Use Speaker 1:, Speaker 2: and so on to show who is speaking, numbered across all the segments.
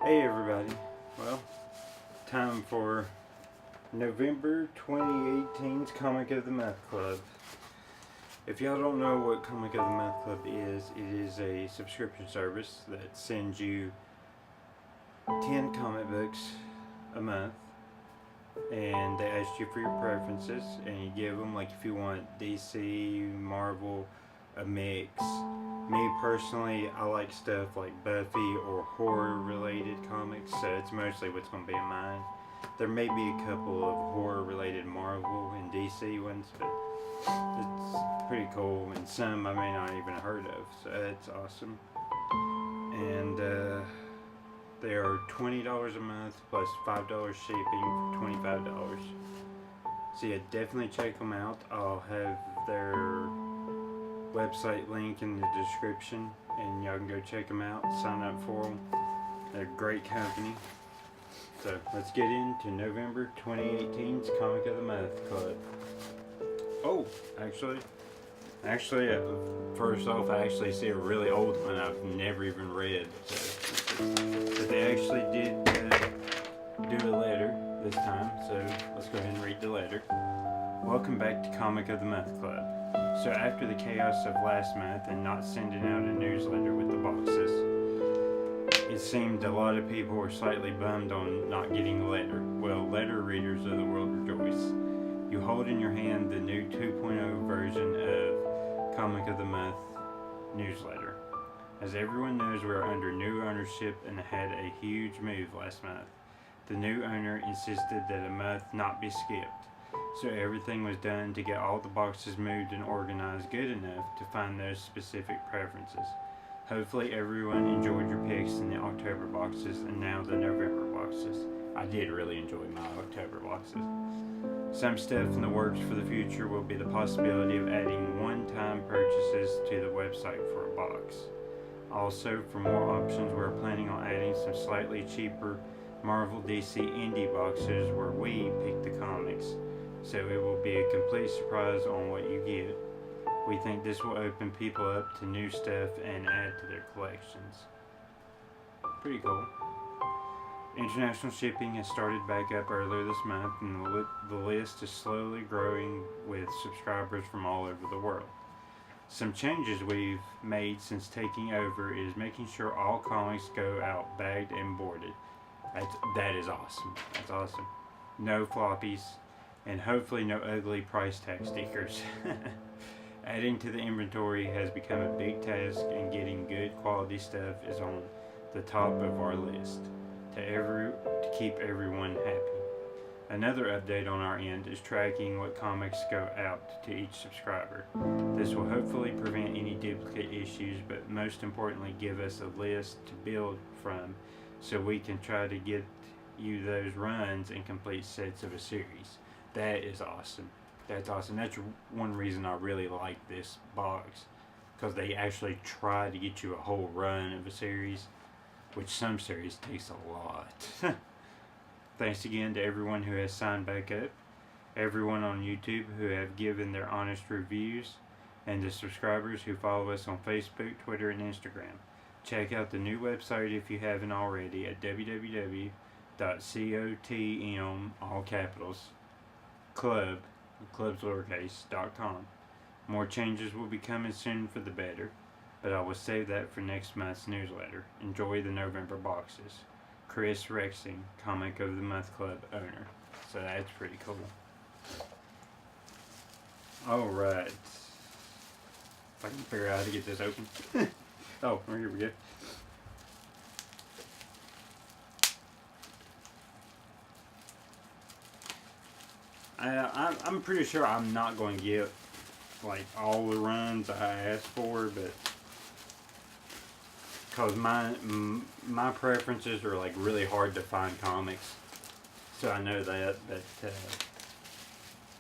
Speaker 1: Hey everybody. Well, time for November 2018's Comic of the Month Club. If y'all don't know what Comic of the Month Club is, it is a subscription service that sends you 10 comic books a month, and they ask you for your preferences, and you give them, like, if you want DC, Marvel, a mix. Me personally, I like stuff like Buffy or horror related comics, so it's mostly what's going to be in mine. There may be a couple of horror related Marvel and DC ones, but it's pretty cool, and some I may not even have heard of, so that's awesome. And they are $20 a month plus $5 shipping for $25. So yeah, definitely check them out. I'll have their website link in the description, and y'all can go check them out, sign up for them. They're a great company. So let's get into November 2018's Comic of the Month Club. Oh, actually, first off, I actually see a really old one I've never even read. But they actually did do a letter this time, so let's go ahead and read the letter. Welcome back to Comic of the Month Club. So after the chaos of last month and not sending out a newsletter with the boxes, it seemed a lot of people were slightly bummed on not getting a letter. Well, letter readers of the world rejoice. You hold in your hand the new 2.0 version of Comic of the Month newsletter. As everyone knows, we are under new ownership and had a huge move last month. The new owner insisted that a month not be skipped. So everything was done to get all the boxes moved and organized good enough to find those specific preferences. Hopefully everyone enjoyed your picks in the October boxes and now the November boxes. I did really enjoy my October boxes. Some stuff in the works for the future will be the possibility of adding one-time purchases to the website for a box. Also, for more options, we're planning on adding some slightly cheaper Marvel DC indie boxes where we pick the comics. So it will be a complete surprise on what you get. We think this will open people up to new stuff and add to their collections. Pretty cool. International shipping has started back up earlier this month, and the list is slowly growing with subscribers from all over the world. Some changes we've made since taking over is making sure all comics go out bagged and boarded. That is awesome. That's awesome. No floppies, and hopefully no ugly price tag stickers. Adding to the inventory has become a big task, and getting good quality stuff is on the top of our list to keep everyone happy. Another update on our end is tracking what comics go out to each subscriber. This will hopefully prevent any duplicate issues, but most importantly give us a list to build from so we can try to get you those runs and complete sets of a series. That is awesome. That's awesome. That's one reason I really like this box, because they actually try to get you a whole run of a series, which some series takes a lot. Thanks again to everyone who has signed back up, everyone on YouTube who have given their honest reviews, and the subscribers who follow us on Facebook, Twitter, and Instagram. Check out the new website if you haven't already at www.cotm, all capitals, clubs lowercase.com. More changes will be coming soon for the better, but I will save that for next month's newsletter. Enjoy the November boxes. Chris Rexing, Comic of the Month Club owner. So that's pretty cool. Alright. If I can figure out how to get this open. Oh, here we go. I'm pretty sure I'm not going to get like all the runs I asked for, but because my preferences are like really hard to find comics, so I know that. But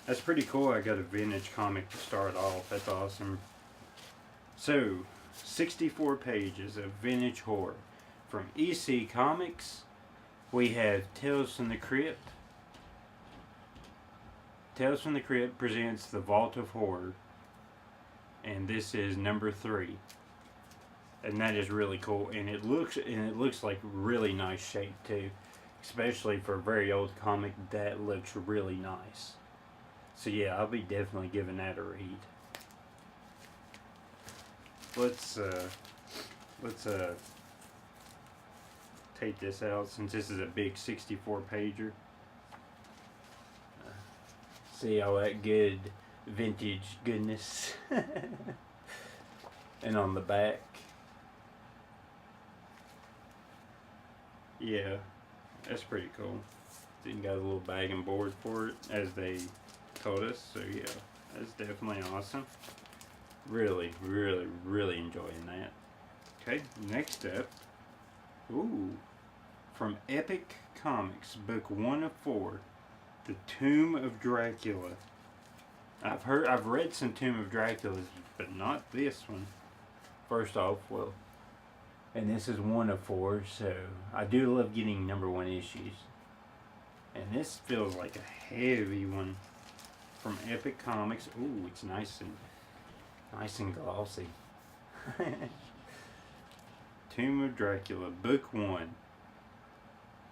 Speaker 1: that's pretty cool. I got a vintage comic to start off. That's awesome. So 64 pages of vintage horror from EC Comics. We have Tales from the Crypt. Tales from the Crypt presents The Vault of Horror, and this is number 3. and that is really cool. And it looks like really nice shape too, especially for a very old comic. That looks really nice. So yeah, I'll be definitely giving that a read. Let's take this out since this is a big 64 pager. See all that good vintage goodness. And on the back, yeah, that's pretty cool. Then got a little bag and board for it, as they told us. So yeah, that's definitely awesome. Really, really, really enjoying that. Okay, next up, ooh, from Epic Comics, book 1 of 4, The Tomb of Dracula. I've read some Tomb of Draculas, but not this one. First off, well, and this is 1 of 4, so I do love getting #1 issues. And this feels like a heavy one from Epic Comics. Ooh, it's nice and glossy. Tomb of Dracula, book 1,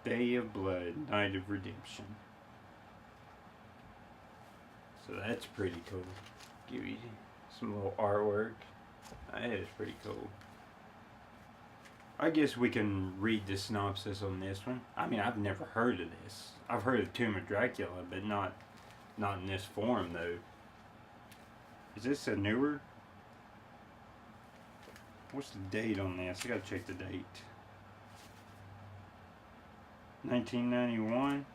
Speaker 1: Day of Blood, Night of Redemption. So that's pretty cool. Give you some little artwork. That is pretty cool. I guess we can read the synopsis on this one. I mean, I've never heard of this. I've heard of Tomb of Dracula, but not in this form though. Is this a newer? What's the date on this? I gotta check the date. 1991. It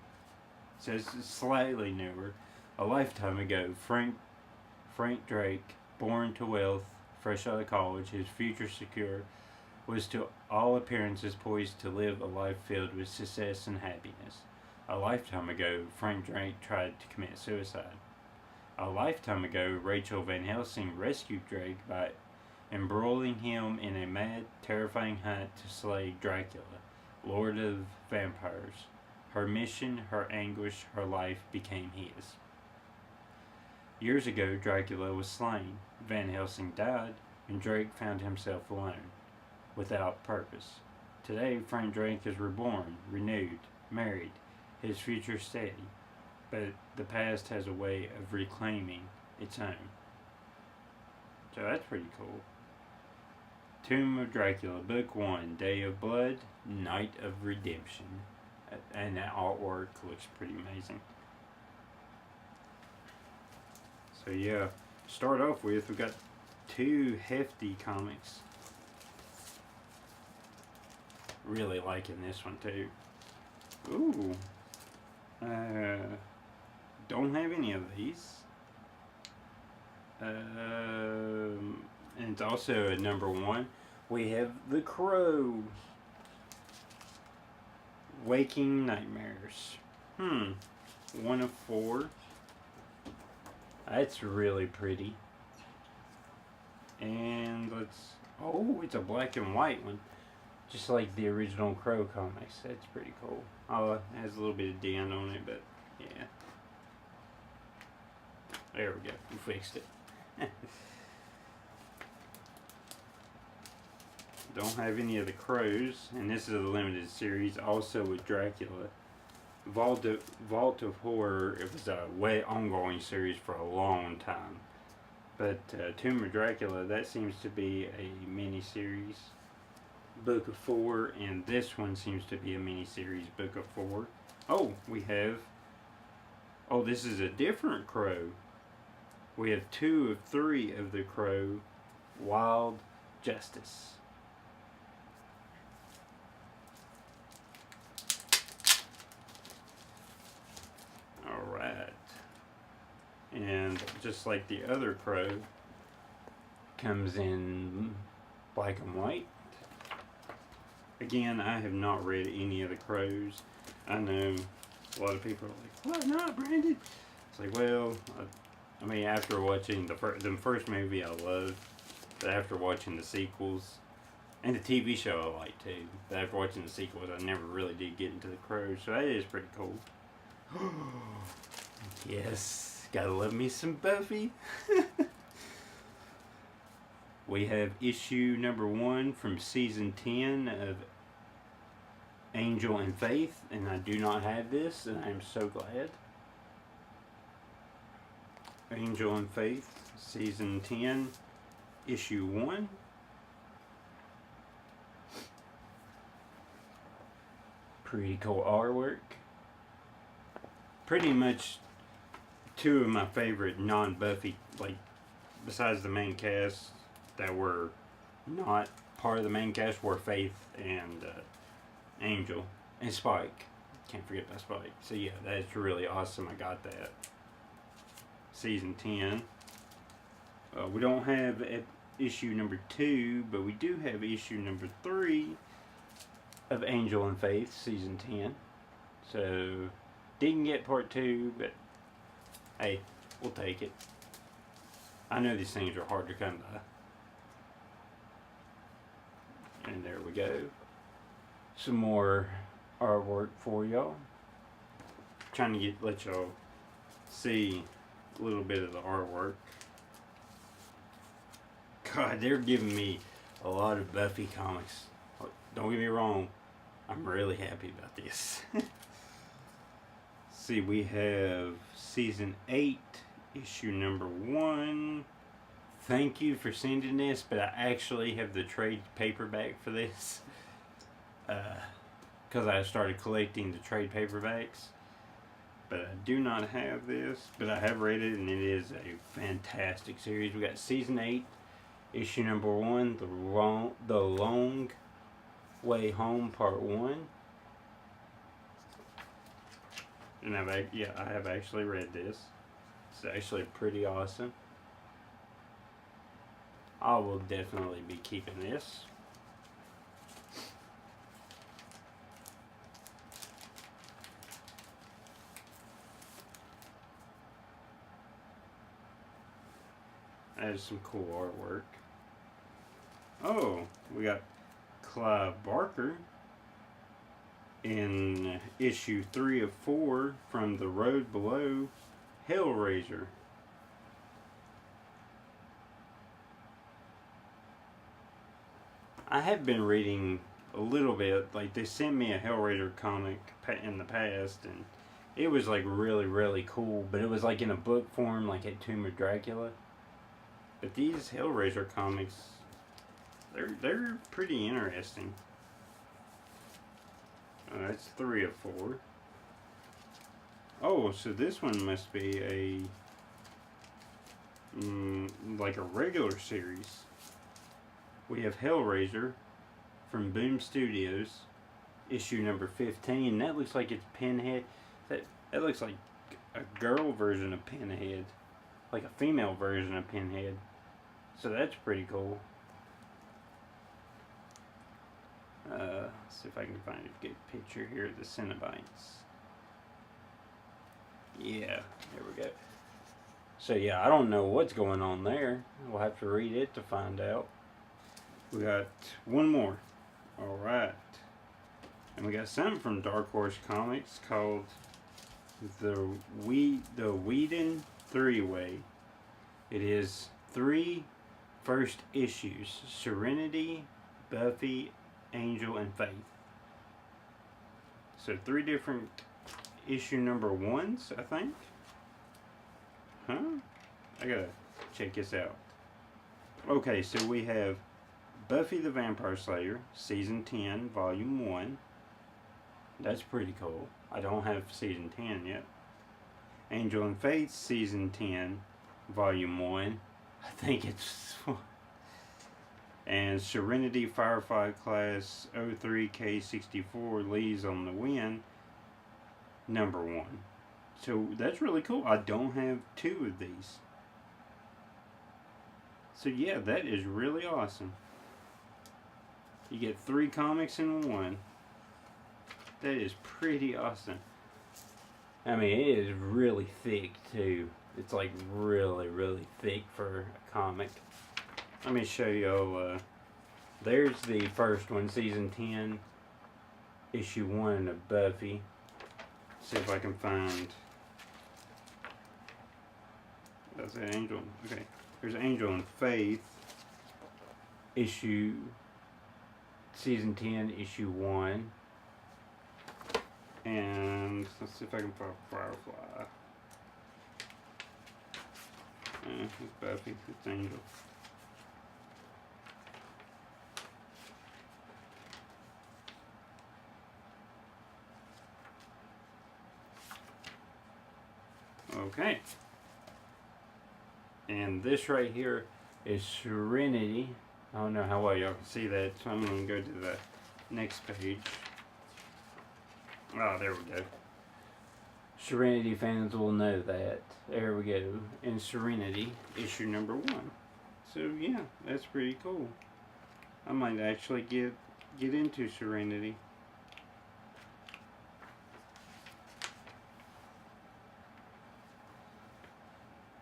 Speaker 1: says it's slightly newer. A lifetime ago, Frank Drake, born to wealth, fresh out of college, his future secure, was to all appearances poised to live a life filled with success and happiness. A lifetime ago, Frank Drake tried to commit suicide. A lifetime ago, Rachel Van Helsing rescued Drake by embroiling him in a mad, terrifying hunt to slay Dracula, Lord of Vampires. Her mission, her anguish, her life became his. Years ago, Dracula was slain, Van Helsing died, and Drake found himself alone, without purpose. Today, Frank Drake is reborn, renewed, married, his future steady, but the past has a way of reclaiming its own. So that's pretty cool. Tomb of Dracula, book 1, Day of Blood, Night of Redemption. And that artwork looks pretty amazing. So yeah, start off with, we've got 2 hefty comics. Really liking this one too. Ooh. Don't have any of these. And it's also a #1. We have The Crow. Waking Nightmares. 1 of 4. That's really pretty. And oh, it's a black and white one. Just like the original Crow comics. That's pretty cool. Oh, it has a little bit of dent on it, but yeah. There we go. We fixed it. Don't have any of the Crows, and this is a limited series, also with Dracula. Vault of Horror, it was a ongoing series for a long time. But Tomb of Dracula, that seems to be a mini-series, book of 4, and this one seems to be a mini-series, book of 4. Oh, we have, oh, this is a different Crow. We have 2 of 3 of the Crow, Wild Justice. Alright. And just like the other Crow, comes in black and white. Again, I have not read any of the Crows. I know a lot of people are like, why not, Brandon? It's like, well, I mean, after watching the first movie I loved, but after watching the sequels, and the TV show I like too, but after watching the sequels I never really did get into the Crows, so that is pretty cool. Yes, gotta love me some Buffy. We have issue number 1 from season 10 of Angel and Faith, and I do not have this, and I am so glad. Angel and Faith, season 10, issue 1. Pretty cool artwork. Pretty much 2 of my favorite non-Buffy, like, besides the main cast that were not part of the main cast, were Faith and Angel and Spike. Can't forget about Spike. So yeah, that's really awesome. I got that. Season 10. We don't have issue number 2, but we do have issue number 3 of Angel and Faith, season 10. So didn't get part 2, but hey, we'll take it. I know these things are hard to come by. And there we go. Some more artwork for y'all. Trying to let y'all see a little bit of the artwork. God, they're giving me a lot of Buffy comics. Don't get me wrong, I'm really happy about this. See, we have season 8, issue number 1. Thank you for sending this, but I actually have the trade paperback for this. Because I started collecting the trade paperbacks. But I do not have this, but I have read it, and it is a fantastic series. We got season 8, issue number 1, The Long Way Home, part 1. And I have actually read this. It's actually pretty awesome. I will definitely be keeping this. That is some cool artwork. Oh, we got Clive Barker in issue 3 of 4 from The Road Below, Hellraiser. I have been reading a little bit. Like, they sent me a Hellraiser comic in the past, and it was like really cool, but it was like in a book form, like at Tomb of Dracula. But these Hellraiser comics, they're pretty interesting. That's 3 of 4. Oh, so this one must be a like a regular series. We have Hellraiser from Boom Studios, issue number 15. That looks like it's Pinhead. That looks like a girl version of Pinhead, like a female version of Pinhead. So that's pretty cool. Let's see if I can find a good picture here of the Cenobites. Yeah, there we go. So yeah, I don't know what's going on there. We'll have to read it to find out. We got one more. Alright. And we got something from Dark Horse Comics called the Whedon 3-Way. It is 3 first issues. Serenity, Buffy, Angel, and Faith. So 3 different issue number 1s, I think. Huh? I gotta check this out. Okay, so we have Buffy the Vampire Slayer, season 10, volume 1. That's pretty cool. I don't have season 10 yet. Angel and Faith, season 10, volume 1. I think it's... And Serenity Firefly Class 03K64 Leaves on the Wind, number 1. So that's really cool. I don't have 2 of these. So yeah, that is really awesome. You get 3 comics in 1. That is pretty awesome. I mean, it is really thick too. It's like really thick for a comic. Let me show y'all. There's the first one, season 10, issue 1 of Buffy. See if I can find. That's an Angel. Okay, there's Angel and Faith. issue season 10, issue 1. And let's see if I can find Firefly. It's Buffy, it's Angel. Okay. And this right here is Serenity. I don't know how well y'all can see that, so I'm going to go to the next page. Oh, there we go. Serenity fans will know that. There we go. And Serenity, issue number 1. So yeah, that's pretty cool. I might actually get into Serenity.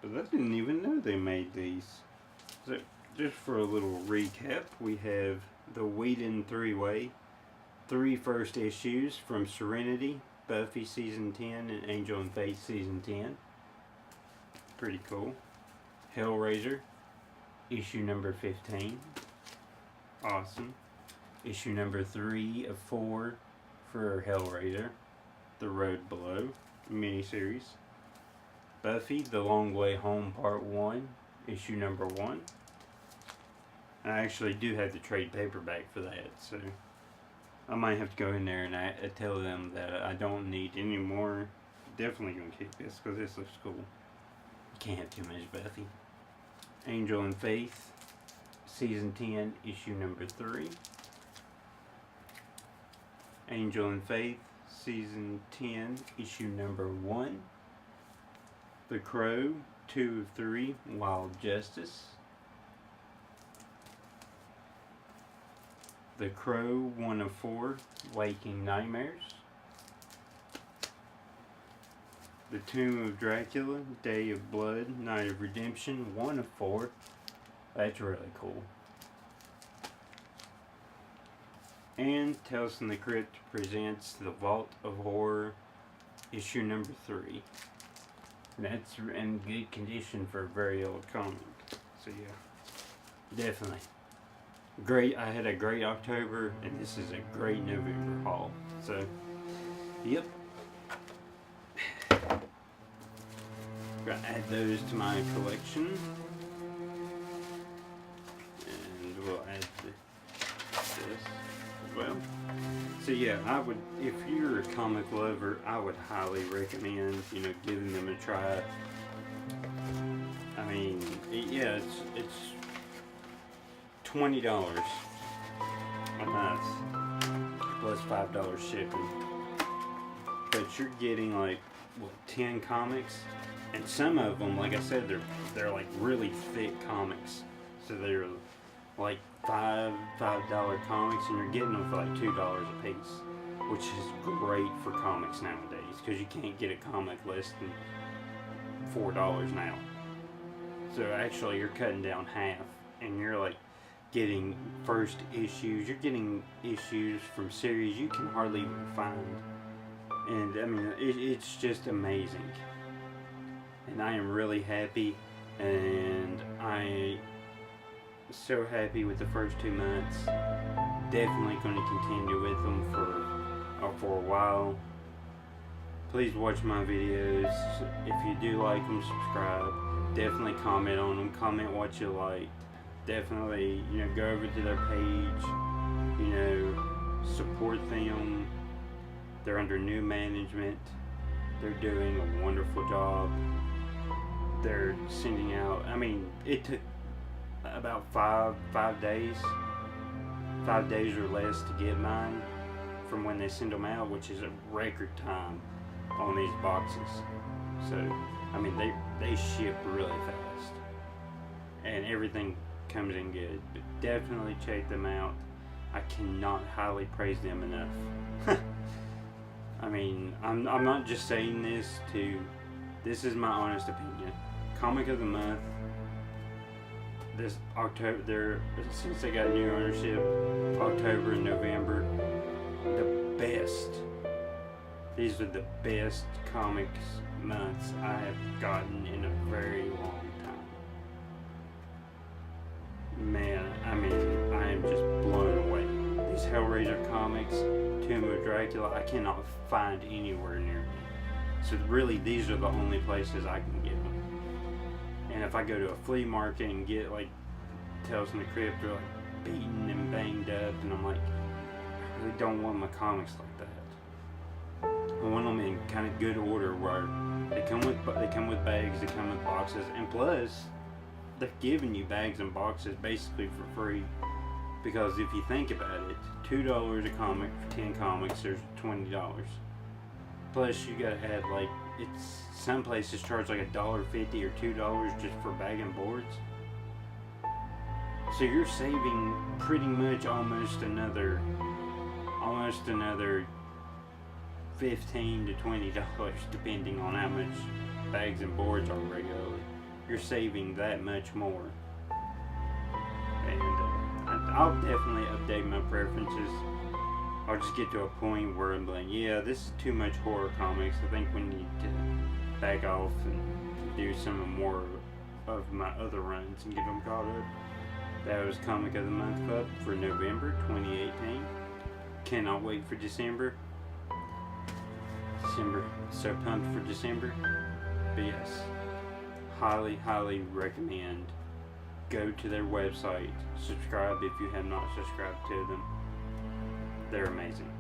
Speaker 1: But I didn't even know they made these. So just for a little recap, we have the Whedon 3-way, 3 first issues from Serenity, Buffy season 10, and Angel and Faith season 10. Pretty cool. Hellraiser, issue number 15. Awesome. Issue number 3 of 4 for Hellraiser, The Road Below miniseries. Buffy, The Long Way Home Part 1, issue number 1. I actually do have the trade paperback for that, so I might have to go in there and tell them that I don't need any more. Definitely going to keep this because this looks cool. You can't have too much Buffy. Angel and Faith, season 10, issue number 3. Angel and Faith, season 10, issue number 1. The Crow, 2 of 3, Wild Justice. The Crow, 1 of 4, Waking Nightmares. The Tomb of Dracula, Day of Blood, Night of Redemption, 1 of 4. That's really cool. And Tales from the Crypt presents The Vault of Horror, issue number 3. That's in good condition for a very old comic. So yeah, definitely. Great, I had a great October, and this is a great November haul. So, yep. Gotta add those to my collection. And we'll add this as well. So yeah, I would, if you're a comic lover, I would highly recommend, giving them a try. I mean, yeah, it's $20 a month plus $5 shipping. But you're getting like 10 comics, and some of them, like I said, they're like really thick comics. So they're like $5 comics, and you're getting them for like $2 a piece, which is great for comics nowadays because you can't get a comic less than $4 now. So actually, you're cutting down half, and you're like getting first issues. You're getting issues from series you can hardly even find, and I mean it's just amazing. And I am really happy, and I so happy with the first 2 months. Definitely going to continue with them for a while. Please watch my videos. If you do like them, subscribe. Definitely comment on them. Comment what you liked. Definitely, go over to their page. Support them. They're under new management. They're doing a wonderful job. They're sending out, I mean, it took about five days or less to get mine from when they send them out, which is a record time on these boxes. So I mean they ship really fast, and everything comes in good. But definitely check them out. I cannot highly praise them enough. I mean, I'm not just saying this is my honest opinion. Comic of the month this October, since they got new ownership, October and November, the best. These are the best comics months I have gotten in a very long time. Man, I mean, Hellraiser comics, Tomb of Dracula, I cannot find anywhere near me. So really, these are the only places I can get them. And if I go to a flea market and get like Tales from the Crypt, they're like beaten and banged up, and I'm like, I really don't want my comics like that. I want them in kind of good order where they come with bags, they come with boxes, and plus they're giving you bags and boxes basically for free. Because if you think about it, $2 a comic for 10 comics, there's $20. Plus you gotta add like, it's some places charge like $1.50 or $2 just for bag and boards. So you're saving pretty much almost another $15 to $20 depending on how much bags and boards are regularly. You're saving that much more. And I'll definitely update my preferences. I'll just get to a point where I'm like, yeah, this is too much horror comics. I think we need to back off and do some more of my other runs and get them caught up. That was Comic of the Month Club for November 2018. Cannot wait for December. So pumped for December. But yes, highly recommend. Go to their website, subscribe if you have not subscribed to them. They're amazing.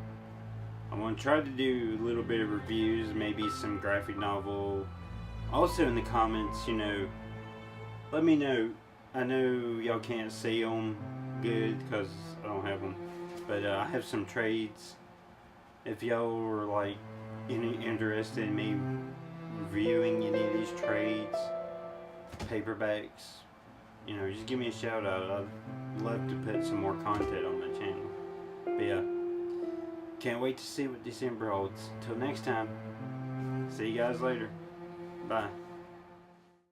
Speaker 1: I'm going to try to do a little bit of reviews, maybe some graphic novel. Also in the comments, let me know. I know y'all can't see them good because I don't have them, but I have some trades. If y'all are like interested in me reviewing any of these trades, paperbacks, just give me a shout out. I'd love to put some more content on my channel. But yeah, can't wait to see what December holds. Till next time, see you guys later. Bye.